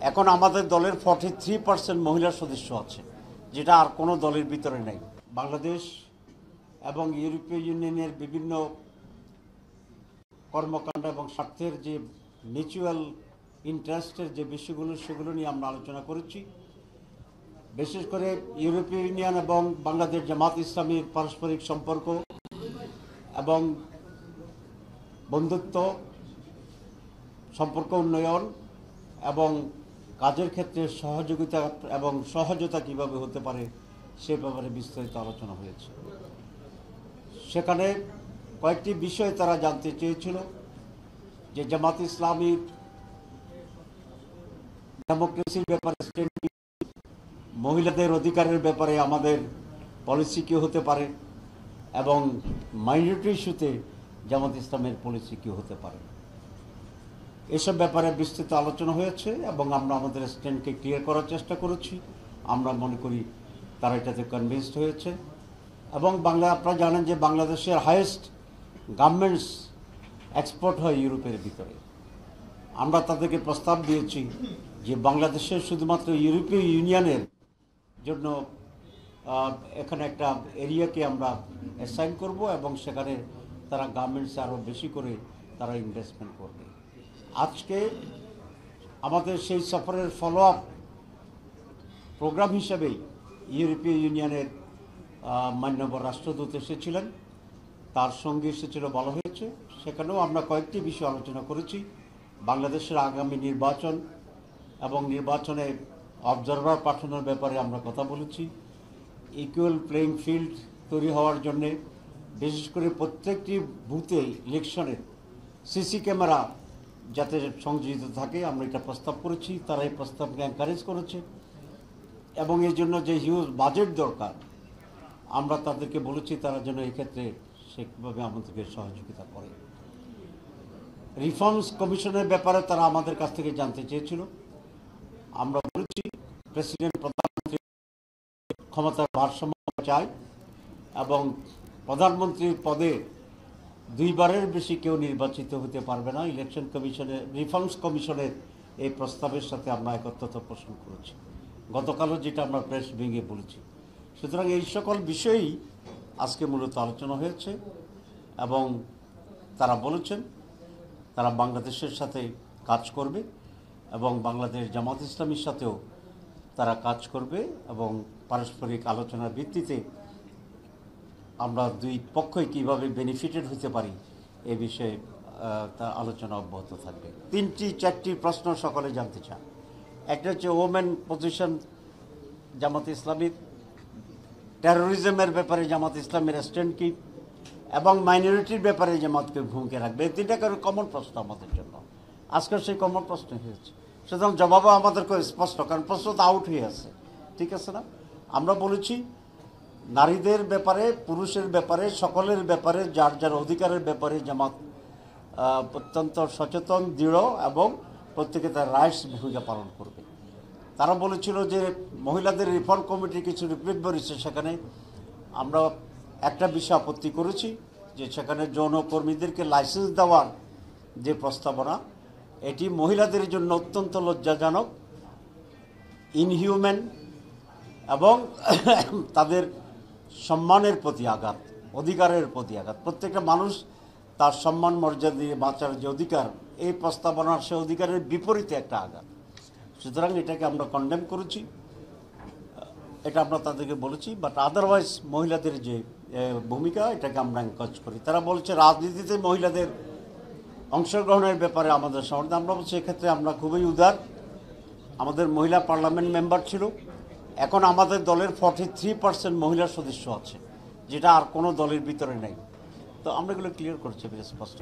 এখন আমাদের দলের 43% মহিলা সদস্য আছে, যেটা আর কোনো দলের ভিতরে নেই। বাংলাদেশ এবং ইউরোপীয় ইউনিয়নের বিভিন্ন কর্মকাণ্ড এবং স্বার্থের যে মিউচুয়াল ইন্টারেস্টের যে বিষয়গুলো, সেগুলো নিয়ে আমরা আলোচনা করেছি। বিশেষ করে ইউরোপীয় ইউনিয়ন এবং বাংলাদেশ জামাত ইসলামীর পারস্পরিক সম্পর্ক এবং বন্ধুত্ব, সম্পর্ক উন্নয়ন এবং কাজের ক্ষেত্রে সহযোগিতা এবং সহজতা কিভাবে হতে পারে সে ব্যাপারে বিস্তারিত আলোচনা হয়েছে। সেখানে কয়েকটি বিষয় তারা জানতে চেয়েছিল, যে জামাত ইসলামীর ডেমোক্রেসির ব্যাপারে, মহিলাদের অধিকারের ব্যাপারে আমাদের পলিসি কী হতে পারে এবং মাইনরিটি ইস্যুতে জামাত ইসলামের পলিসি কী হতে পারে, এসব ব্যাপারে বিস্তৃত আলোচনা হয়েছে এবং আমরা আমাদের স্ট্যান্ডকে ক্লিয়ার করার চেষ্টা করেছি। আমরা মনে করি তারা এটাতে কনভিন্সড হয়েছে। এবং আপনারা জানেন যে বাংলাদেশের হাইয়েস্ট গার্মেন্টস এক্সপোর্ট হয় ইউরোপের ভিতরে। আমরা তাদেরকে প্রস্তাব দিয়েছি যে বাংলাদেশের শুধুমাত্র ইউরোপীয় ইউনিয়নের জন্য এখানে একটা এরিয়াকে আমরা অ্যাসাইন করব এবং সেখানে তারা গার্মেন্টসে আরও বেশি করে তারা ইনভেস্টমেন্ট করবে। আজকে আমাদের সেই সফরের ফলো আপ প্রোগ্রাম হিসেবেই ইউরোপীয় ইউনিয়নের মাননীয় রাষ্ট্রদূত এসেছিলেন, তার সঙ্গে এসেছিল বলা হয়েছে। সেখানেও আমরা কয়েকটি বিষয় আলোচনা করেছি। বাংলাদেশের আগামী নির্বাচন এবং নির্বাচনে অবজারভার পাঠানোর ব্যাপারে আমরা কথা বলেছি। ইকুয়াল প্লেইং ফিল্ড তৈরি হওয়ার জন্যে বিশেষ করে প্রত্যেকটি বুথে ইলেকশনে সিসি ক্যামেরা যাতে সংযোজিত থাকে, আমরা এটা প্রস্তাব করেছি। তারা এই প্রস্তাবকে এনকারেজ করেছে এবং এই জন্য যে হিউজ বাজেট দরকার, আমরা তাদেরকে বলেছি তারা যেন এই ক্ষেত্রে সেভাবে আমাদেরকে সহযোগিতা করে। রিফর্মস কমিশনের ব্যাপারে তারা আমাদের কাছ থেকে জানতে চেয়েছিল। আমরা বলেছি প্রেসিডেন্ট, প্রধানমন্ত্রী ক্ষমতার ভারসাম্য চাই এবং প্রধানমন্ত্রীর পদে দুইবারের বেশি কেউ নির্বাচিত হতে পারবে না। ইলেকশন কমিশনের, রিফর্মস কমিশনের এই প্রস্তাবের সাথে আমরা একত্রতা পোষণ করেছি। গতকালও যেটা আমরা প্রেস ব্রিফিংয়ে বলেছি। সুতরাং এই সকল বিষয়েই আজকে মূলত আলোচনা হয়েছে এবং তারা বলেছেন তারা বাংলাদেশের সাথে কাজ করবে এবং বাংলাদেশ জামাত ইসলামীর সাথেও তারা কাজ করবে এবং পারস্পরিক আলোচনার ভিত্তিতে আমরা দুই পক্ষই কীভাবে বেনিফিটেড হতে পারি এ বিষয়ে তার আলোচনা অব্যাহত থাকবে। 3-4টি প্রশ্ন সকলে জানতে চান। একটা হচ্ছে ওমেন পজিশন জামাত ইসলামীর, টেরোরিজমের ব্যাপারে জামাত ইসলামের স্ট্যান্ড কি, এবং মাইনরিটির ব্যাপারে জামাতকে ভূমিকা রাখবে। এই তিনটা কমন প্রশ্ন আমাদের জন্য। আজকাল সেই কমন প্রশ্ন হয়েছে, সুতরাং জবাবও আমাদেরকে স্পষ্ট, কারণ প্রশ্ন তো আউট হয়ে আছে। ঠিক আছে না? আমরা বলেছি নারীদের ব্যাপারে, পুরুষের ব্যাপারে, সকলের ব্যাপারে, যার যার অধিকারের ব্যাপারে জামাত অত্যন্ত সচেতন, দৃঢ় এবং প্রত্যেকে তার রাইটস ভূমিকা পালন করবে। তারা বলেছিল যে মহিলাদের রিফর্ম কমিটির কিছু রিপোর্ট বেরিয়েছে, সেখানে আমরা একটা বিষয় আপত্তি করেছি যে সেখানে যৌনকর্মীদেরকে লাইসেন্স দেওয়ার যে প্রস্তাবনা, এটি মহিলাদের জন্য অত্যন্ত লজ্জাজনক, ইনহিউম্যান এবং তাদের সম্মানের প্রতি আঘাত, অধিকারের প্রতি আঘাত। প্রত্যেকটা মানুষ তার সম্মান মর্যাদা দিয়ে বাঁচার যে অধিকার, এই প্রস্তাবনার সে অধিকারের বিপরীতে একটা আঘাত। সুতরাং এটাকে আমরা কন্ডেম করেছি, এটা আমরা তাদেরকে বলেছি। বাট আদারওয়াইজ মহিলাদের যে ভূমিকা, এটাকে আমরা এনকারেজ করি। তারা বলছে রাজনীতিতে মহিলাদের অংশগ্রহণের ব্যাপারে আমাদের সমর্থন। আমরা বলছি এক্ষেত্রে আমরা খুবই উদার। আমাদের মহিলা পার্লামেন্ট মেম্বার ছিল, এখন আমাদের দলের 43% মহিলা সদস্য আছে, যেটা আর কোনো দলের ভিতরে নেই। তো আমরা এগুলো ক্লিয়ার করছি স্পষ্ট।